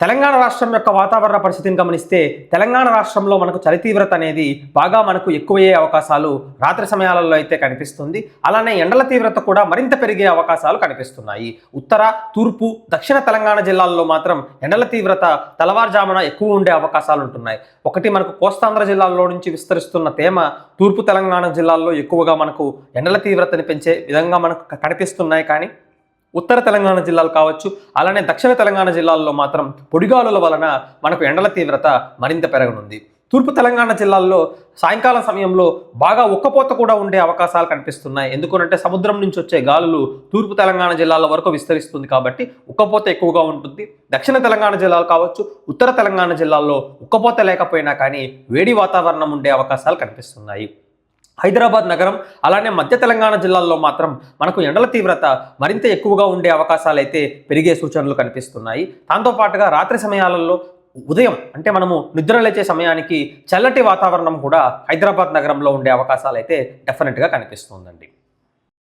తెలంగాణ రాష్ట్రం యొక్క వాతావరణ పరిస్థితిని గమనిస్తే తెలంగాణ రాష్ట్రంలో మనకు చలి తీవ్రత అనేది బాగా మనకు ఎక్కువయ్యే అవకాశాలు రాత్రి సమయాలలో అయితే కనిపిస్తుంది. అలానే ఎండల తీవ్రత కూడా మరింత పెరిగే అవకాశాలు కనిపిస్తున్నాయి. ఉత్తర, తూర్పు, దక్షిణ తెలంగాణ జిల్లాల్లో మాత్రం ఎండల తీవ్రత తెల్లవారుజామున ఎక్కువ ఉండే అవకాశాలు ఉంటున్నాయి. ఒకటి మనకు కోస్తాంధ్ర జిల్లాల్లో నుంచి విస్తరిస్తున్న తేమ తూర్పు తెలంగాణ జిల్లాల్లో ఎక్కువగా మనకు ఎండల తీవ్రతని పెంచే విధంగా మనకు కనిపిస్తున్నాయి. కానీ ఉత్తర తెలంగాణ జిల్లాలు కావచ్చు, అలానే దక్షిణ తెలంగాణ జిల్లాల్లో మాత్రం పొడిగాలుల వలన మనకు ఎండల తీవ్రత మరింత పెరగనుంది. తూర్పు తెలంగాణ జిల్లాల్లో సాయంకాలం సమయంలో బాగా ఉక్కపోత కూడా ఉండే అవకాశాలు కనిపిస్తున్నాయి. ఎందుకంటే సముద్రం నుంచి వచ్చే గాలులు తూర్పు తెలంగాణ జిల్లాల వరకు విస్తరిస్తుంది కాబట్టి ఉక్కపోత ఎక్కువగా ఉంటుంది. దక్షిణ తెలంగాణ జిల్లాలు కావచ్చు, ఉత్తర తెలంగాణ జిల్లాల్లో ఉక్కపోత లేకపోయినా కానీ వేడి వాతావరణం ఉండే అవకాశాలు కనిపిస్తున్నాయి. హైదరాబాద్ నగరం అలానే మధ్య తెలంగాణ జిల్లాల్లో మాత్రం మనకు ఎండల తీవ్రత మరింత ఎక్కువగా ఉండే అవకాశాలు అయితే పెరిగే సూచనలు కనిపిస్తున్నాయి. దాంతోపాటుగా రాత్రి సమయాలలో ఉదయం అంటే మనము నిద్ర లేచే సమయానికి చల్లటి వాతావరణం కూడా హైదరాబాద్ నగరంలో ఉండే అవకాశాలు అయితే డెఫినెట్గా కనిపిస్తుందండి.